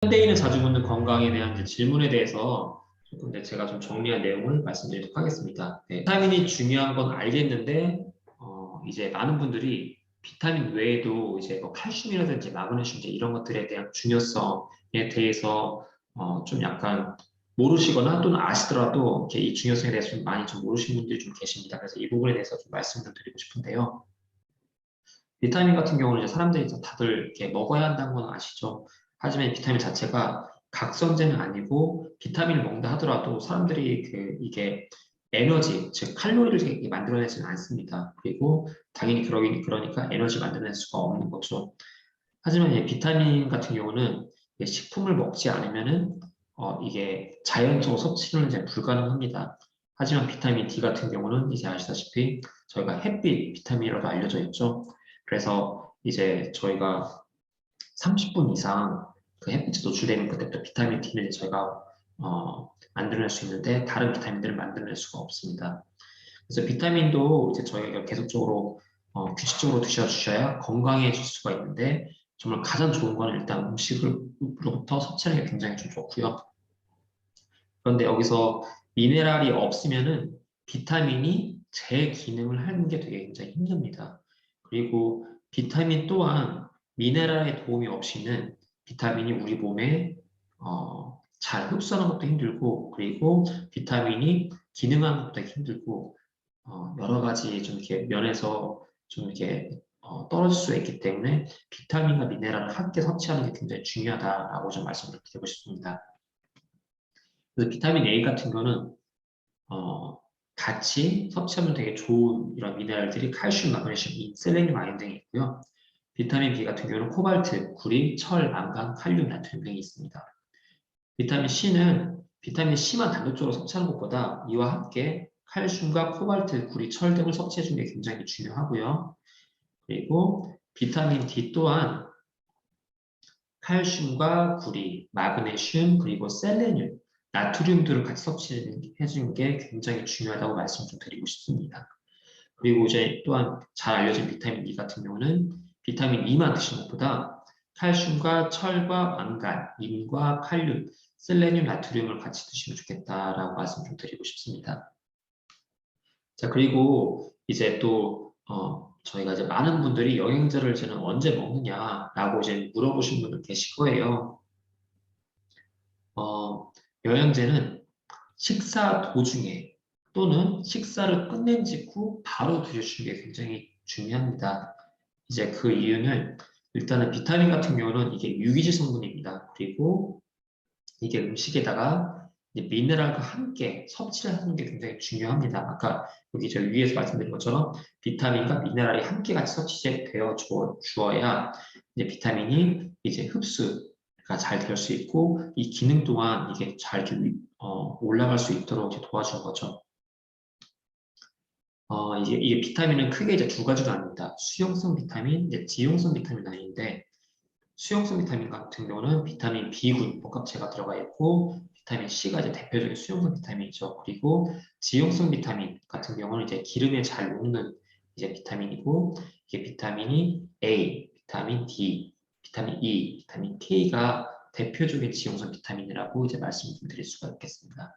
현대인은 자주 묻는 건강에 대한 이제 질문에 대해서 조금 제가 좀 정리한 내용을 말씀드리도록 하겠습니다. 네, 비타민이 중요한 건 알겠는데 이제 많은 분들이 비타민 외에도 이제 뭐 칼슘이라든지 마그네슘 이런 것들에 대한 중요성에 대해서 좀 약간 모르시거나 또는 아시더라도 이렇게 이 중요성에 대해서 좀 많이 좀 모르시는 분들이 좀 계십니다. 그래서 이 부분에 대해서 좀 말씀을 좀 드리고 싶은데요. 비타민 같은 경우는 이제 사람들이 다들 이렇게 먹어야 한다는 건 아시죠? 하지만 이 비타민 자체가 각성제는 아니고 비타민을 먹는다 하더라도 사람들이 이게 에너지, 즉 칼로리를 이렇게 만들어내지는 않습니다. 그리고 당연히 그러니까 에너지 만들어낼 수가 없는 거죠. 하지만 이 비타민 같은 경우는 식품을 먹지 않으면은 이게 자연적으로 섭취는 이제 불가능합니다. 하지만 비타민 D 같은 경우는 이제 아시다시피 저희가 햇빛 비타민이라도 알려져 있죠. 그래서 이제 저희가 30분 이상 그 햇빛에 노출되는 그때부터 비타민 D를 저희가 만들어낼 수 있는데 다른 비타민들을 만들어낼 수가 없습니다. 그래서 비타민도 이제 저희가 계속적으로 규칙적으로 드셔주셔야 건강해질 수가 있는데 정말 가장 좋은 거는 일단 음식으로부터 섭취하는 게 굉장히 좀 좋고요. 그런데 여기서 미네랄이 없으면은 비타민이 제 기능을 하는 게 되게 굉장히 힘듭니다. 그리고 비타민 또한 미네랄의 도움이 없이는 비타민이 우리 몸에 잘 흡수하는 것도 힘들고 그리고 비타민이 기능하는 것도 힘들고 여러 가지 좀 이렇게 면에서 좀 이렇게 떨어질 수가 있기 때문에 비타민과 미네랄을 함께 섭취하는 게 굉장히 중요하다라고 좀 말씀을 드리고 싶습니다. 그래서 비타민 A 같은 경우는 어, 같이 섭취하면 되게 좋은 이런 미네랄들이 칼슘, 마그네슘, 셀레늄, 아연 등이 있고요. 비타민 B 같은 경우는 코발트, 구리, 철, 망간, 칼륨, 나트륨 등이 있습니다. 비타민 C는 비타민 C만 단독적으로 섭취하는 것보다 이와 함께 칼슘과 코발트, 구리, 철 등을 섭취해 주는 게 굉장히 중요하고요. 그리고 비타민 D 또한 칼슘과 구리, 마그네슘, 그리고 셀레늄, 나트륨들을 같이 섭취해 주는 게 굉장히 중요하다고 말씀 좀 드리고 싶습니다. 그리고 이제 또한 잘 알려진 비타민 E 같은 경우는 비타민 E만 드시는 것보다 칼슘과 철과 망간, 인과 칼륨, 셀레늄, 나트륨을 같이 드시면 좋겠다라고 말씀 좀 드리고 싶습니다. 자, 그리고 이제 또, 저희가 이제 많은 분들이 영양제를 저는 언제 먹느냐라고 이제 물어보신 분들 계실 거예요. 영양제는 식사 도중에 또는 식사를 끝낸 직후 바로 드셔주는 게 굉장히 중요합니다. 이제 그 이유는 일단은 비타민 같은 경우는 이게 유기질 성분입니다. 그리고 이게 음식에다가 이제 미네랄과 함께 섭취를 하는 게 굉장히 중요합니다. 아까 여기 저 위에서 말씀드린 것처럼 비타민과 미네랄이 함께 같이 섭취되어 주어야 이제 비타민이 이제 흡수가 잘 될 수 있고 이 기능 또한 이게 잘 올라갈 수 있도록 이제 도와주는 거죠. 이게 비타민은 크게 이제 두 가지로 나뉩니다. 수용성 비타민, 이제 지용성 비타민 나뉘는데 수용성 비타민 같은 경우는 비타민 B군 복합체가 들어가 있고 비타민 C가 이제 대표적인 수용성 비타민이죠. 그리고 지용성 비타민 같은 경우는 이제 기름에 잘 녹는 이제 비타민이고 이게 비타민이 A, 비타민 D, 비타민 E, 비타민 K가 대표적인 지용성 비타민이라고 이제 말씀을 좀 드릴 수가 있겠습니다.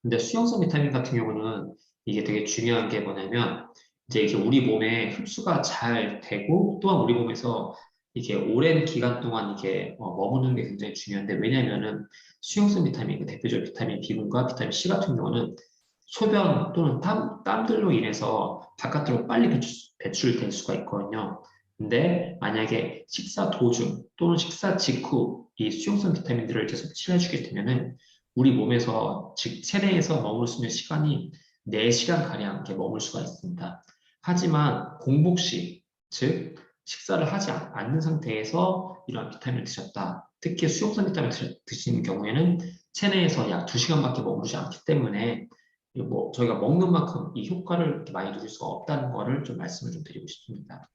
근데 수용성 비타민 같은 경우는 이게 되게 중요한 게 뭐냐면 이제 우리 몸에 흡수가 잘 되고 또한 우리 몸에서 이게 오랜 기간 동안 이게 머무는 게 굉장히 중요한데 왜냐면은 수용성 비타민, 그 대표적 비타민 B군과 비타민 C 같은 경우는 소변 또는 땀들로 인해서 바깥으로 빨리 배출될 수가 있거든요. 근데 만약에 식사 도중 또는 식사 직후 이 수용성 비타민들을 이제 섭취를 해주게 되면은 우리 몸에서 즉 체내에서 머물 수 있는 시간이 4시간가량 이렇게 머물 수가 있습니다. 하지만 공복 시, 즉 식사를 하지 않는 상태에서 이러한 비타민을 드셨다. 특히 수용성 비타민을 드시는 경우에는 체내에서 약 2시간밖에 머무르지 않기 때문에 뭐 저희가 먹는 만큼 이 효과를 이렇게 많이 누릴 수가 없다는 거를 좀 말씀을 좀 드리고 싶습니다.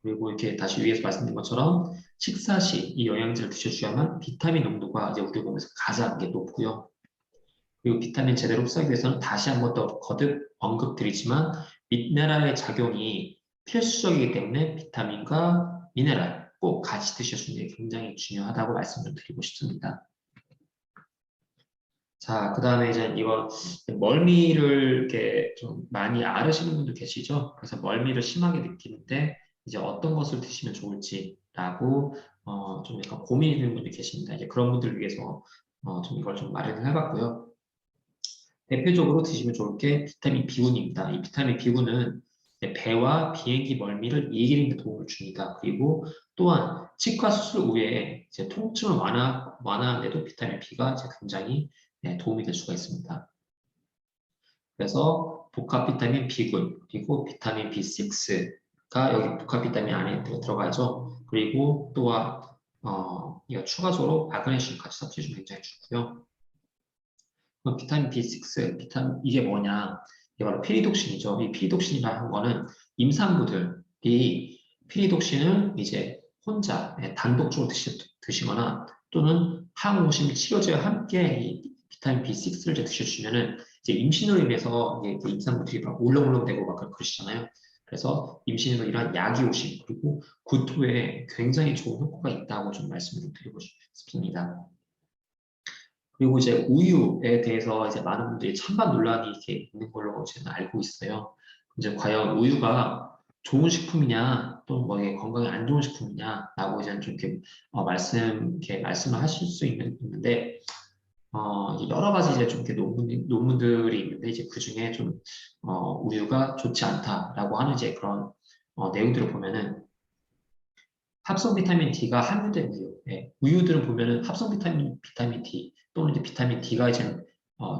그리고 이렇게 다시 위에서 말씀드린 것처럼 식사 시 이 영양제를 드셔주셔야만 비타민 농도가 이제 우리 몸에서 가장 높고요. 그리고 비타민 제대로 흡수하기 위해서는 다시 한 번 더 거듭 언급드리지만 미네랄의 작용이 필수적이기 때문에 비타민과 미네랄 꼭 같이 드셔주는 게 굉장히 중요하다고 말씀을 드리고 싶습니다. 자, 그 다음에 이제 이거 멀미를 이렇게 좀 많이 앓으시는 분들 계시죠? 그래서 멀미를 심하게 느끼는데 이제 어떤 것을 드시면 좋을지라고 좀 약간 고민이 되는 분들이 계십니다. 이제 그런 분들을 위해서 좀 이걸 좀 마련을 해봤고요. 대표적으로 드시면 좋을 게 비타민 B군입니다. 이 비타민 B군은 배와 비행기 멀미를 이기는 데 도움을 줍니다. 그리고 또한 치과 수술 후에 이제 통증을 완화하는 데도 비타민 B가 이제 굉장히 도움이 될 수가 있습니다. 그래서 복합 비타민 B군, 그리고 비타민 B6가 여기 복합 비타민 안에 들어가죠. 그리고 또한 이거 추가적으로 마그네슘 같이 섭취해주면 굉장히 좋고요. 그럼 비타민 B6, 이게 뭐냐? 이게 바로 피리독신이죠. 이 피리독신이라는 거는 임산부들이 피리독신을 이제 혼자 단독적으로 드시거나 또는 항오심 치료제와 함께 이 비타민 B6를 이제 드셔주면은 이제 임신으로 인해서 이제 임산부들이 막 울렁울렁대고 막 그러시잖아요. 그래서 임신으로 이러한 약이 오심 그리고 구토에 굉장히 좋은 효과가 있다고 좀 말씀을 드리고 싶습니다. 그리고 이제 우유에 대해서 이제 많은 분들이 찬반 논란이 이렇게 있는 걸로 저는 알고 있어요. 이제 과연 우유가 좋은 식품이냐, 또는 뭐 이게 건강에 안 좋은 식품이냐라고 이제 좀 이렇게 이렇게 말씀을 하실 수 있는데, 이제 여러 가지 이제 좀 이렇게 논문들이 있는데 이제 그 중에 좀 우유가 좋지 않다라고 하는 이제 그런 내용들을 보면은 합성 비타민 D가 함유된 우유. 우유들은 보면은 합성 비타민 D 또는 이제 비타민 D가 이제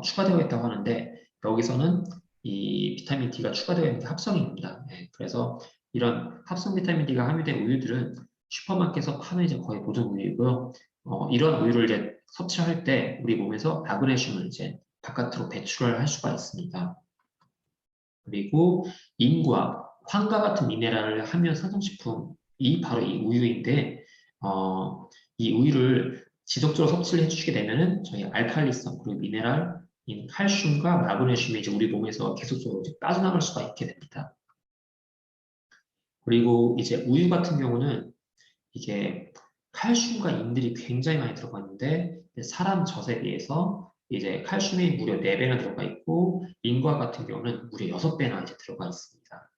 추가되어 있다고 하는데 여기서는 이 비타민 D가 추가되어 있는 게 합성입니다. 그래서 이런 합성 비타민 D가 함유된 우유들은 슈퍼마켓에서 파는 이제 거의 모든 우유이고요. 이런 우유를 이제 섭취할 때 우리 몸에서 마그네슘을 이제 바깥으로 배출을 할 수가 있습니다. 그리고 인과, 황과 같은 미네랄을 함유한 산성식품이 바로 이 우유인데, 이 우유를 지속적으로 섭취를 해주시게 되면은 저희 알칼리성 그리고 미네랄인 칼슘과 마그네슘이 이제 우리 몸에서 계속적으로 이제 빠져나갈 수가 있게 됩니다. 그리고 이제 우유 같은 경우는 이게 칼슘과 인들이 굉장히 많이 들어가 있는데 사람 젖에 비해서 이제 칼슘이 무려 4배나 들어가 있고 인과 같은 경우는 무려 6배나 이제 들어가 있습니다.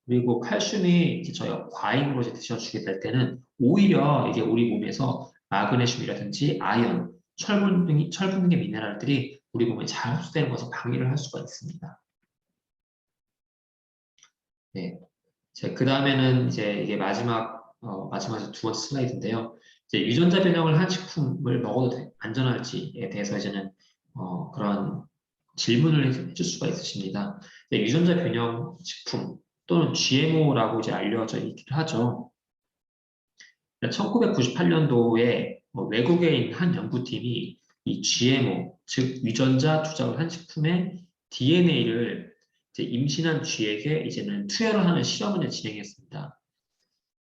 그리고 칼슘이 이제 저희가 과잉으로 이제 드셔주게 될 때는 오히려 이게 우리 몸에서 마그네슘이라든지 아연, 철분 등의 미네랄들이 우리 몸에 잘 흡수되는 것을 방해를 할 수가 있습니다. 네. 그 다음에는 이제 이게 마지막 두 번째 슬라이드인데요. 이제 유전자 변형을 한 식품을 먹어도 안전할지에 대해서 이제는 그런 질문을 해줄 수가 있으십니다. 유전자 변형 식품 또는 GMO라고 이제 알려져 있기도 하죠. 1998년도에 외국에 있는 한 연구팀이 이 GMO, 즉 유전자 조작을 한 식품의 DNA를 이제 임신한 쥐에게 이제는 투여를 하는 실험을 진행했습니다.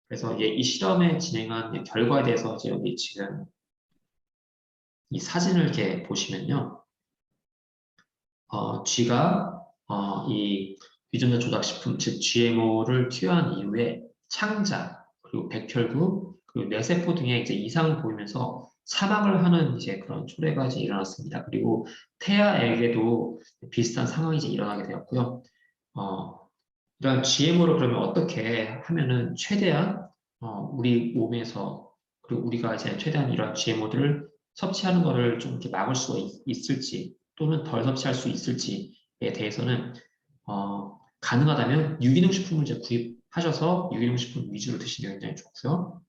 그래서 이 실험에 진행한 결과에 대해서 이제 여기 지금 이 사진을 이렇게 보시면요. 쥐가 이 유전자 조작식품, 즉 GMO를 투여한 이후에 창자, 그리고 백혈구, 그리고 뇌세포 등의 이제 이상을 보이면서 사망을 하는 이제 그런 초래가 이제 일어났습니다. 그리고 태아에게도 비슷한 상황이 이제 일어나게 되었고요. 이런 GMO를 그러면 어떻게 하면은 최대한 우리 몸에서 그리고 우리가 이제 최대한 이런 GMO들을 섭취하는 것을 좀 이렇게 막을 수가 있을지 또는 덜 섭취할 수 있을지에 대해서는 가능하다면 유기농 식품을 이제 구입하셔서 유기농 식품 위주로 드시면 굉장히 좋고요.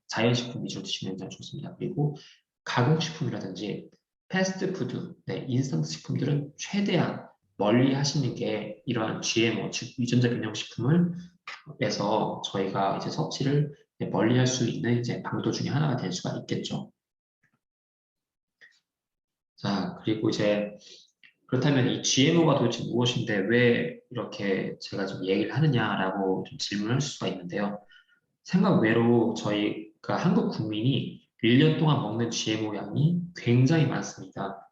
자연식품 위주로 드시면 굉장히 좋습니다. 그리고 가공식품이라든지 패스트푸드, 인스턴트 식품들은 최대한 멀리 하시는 게 이러한 GMO, 즉 유전자 변형 식품을 에서 저희가 이제 섭취를 멀리 할 수 있는 이제 방도 중에 하나가 될 수가 있겠죠. 자, 그리고 이제 그렇다면 이 GMO가 도대체 무엇인데 왜 이렇게 제가 좀 얘기를 하느냐라고 좀 질문을 할 수가 있는데요. 생각 외로 저희가 한국 국민이 1년 동안 먹는 GMO 양이 굉장히 많습니다.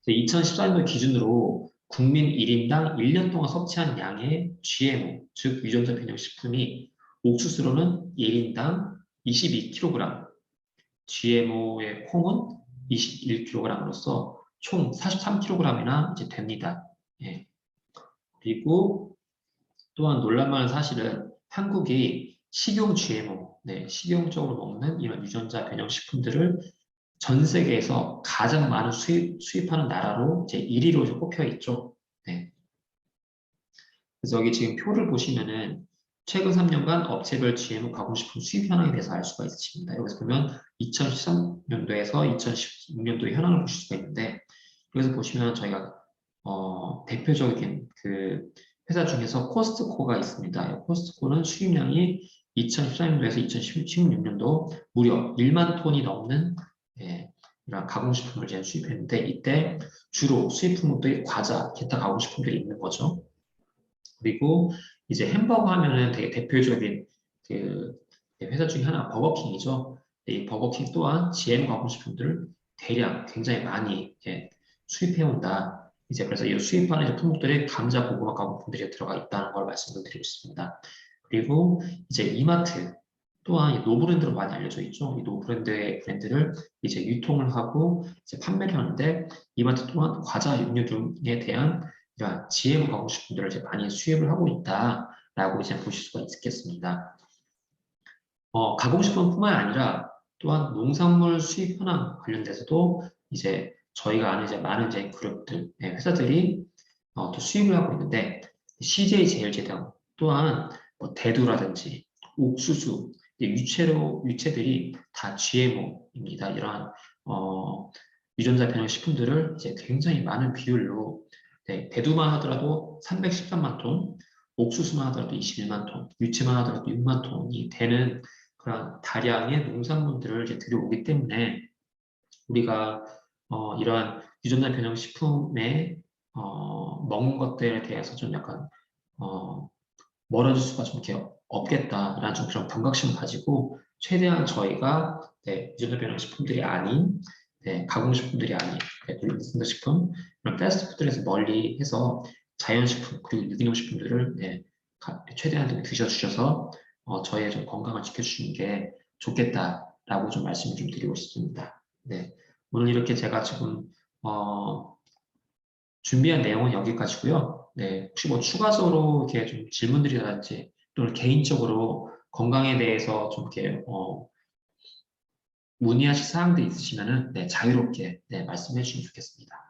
2014년도 기준으로 국민 1인당 1년 동안 섭취한 양의 GMO, 즉 유전자 변형 식품이 옥수수로는 1인당 22kg, GMO의 콩은 21kg으로서 총 43kg이나 이제 됩니다. 예. 그리고 또한 놀랄만한 사실은 한국이 식용 GMO, 식용적으로 먹는 이런 유전자 변형 식품들을 전 세계에서 가장 많은 수입하는 나라로 이제 1위로 꼽혀 있죠. 네. 그래서 여기 지금 표를 보시면은 최근 3년간 업체별 GMO 가공식품 수입 현황에 대해서 알 수가 있으십니다. 여기서 보면 2013년도에서 2016년도의 현황을 보실 수가 있는데, 여기서 보시면 저희가 대표적인 그 회사 중에서 코스트코가 있습니다. 코스트코는 수입량이 2014년도에서 2016년도 무려 1만 톤이 넘는 이런 가공식품을 이제 수입했는데, 이때 주로 수입 품목들이 과자, 기타 가공식품들이 있는 거죠. 그리고 이제 햄버거 하면은 되게 대표적인 그 회사 중에 하나 버거킹이죠. 이 버거킹 또한 GM 가공식품들을 대량 굉장히 많이 수입해온다. 이제 그래서 이 수입하는 이제 품목들에 감자, 고구마 가공품들이 들어가 있다는 걸 말씀드리고 싶습니다. 그리고 이제 이마트 또한 노브랜드로 많이 알려져 있죠. 이 노브랜드의 브랜드를 이제 유통을 하고 이제 판매를 하는데, 이마트 또한 과자, 육류 등에 대한 이런 GM 가공식품들을 이제 많이 수입을 하고 있다라고 이제 보실 수가 있겠습니다. 가공식품뿐만 아니라 또한 농산물 수입 현황 관련돼서도 이제 저희가 아는 이제 많은 이제 그룹들, 회사들이 또 수입을 하고 있는데, CJ 제일제당 또한 뭐 대두라든지 옥수수, 유채들이 다 GMO입니다. 이러한 유전자 변형 식품들을 이제 굉장히 많은 비율로, 대두만 하더라도 313만 톤, 옥수수만 하더라도 21만 톤, 유채만 하더라도 6만 톤이 되는 그런 다량의 농산물들을 이제 들여오기 때문에, 우리가 이러한 유전자 변형 식품에 먹는 것들에 대해서 좀 약간 멀어질 수가 좀 이렇게 없겠다라는 좀 그런 경각심을 가지고, 최대한 저희가 유전자 변형 식품들이 아닌 가공식품들이 아닌 유전자식품, 이런 패스트푸드에서 멀리해서 자연식품 그리고 유기농 식품들을 최대한 좀 드셔주셔서 저희의 좀 건강을 지켜주시는 게 좋겠다라고 좀 말씀을 좀 드리고 싶습니다. 네, 오늘 이렇게 제가 지금 준비한 내용은 여기까지고요. 네, 혹시 뭐 추가적으로 이렇게 좀 질문들이라든지 또는 개인적으로 건강에 대해서 좀 이렇게 문의하실 사항들이 있으시면은 자유롭게 말씀해 주시면 좋겠습니다.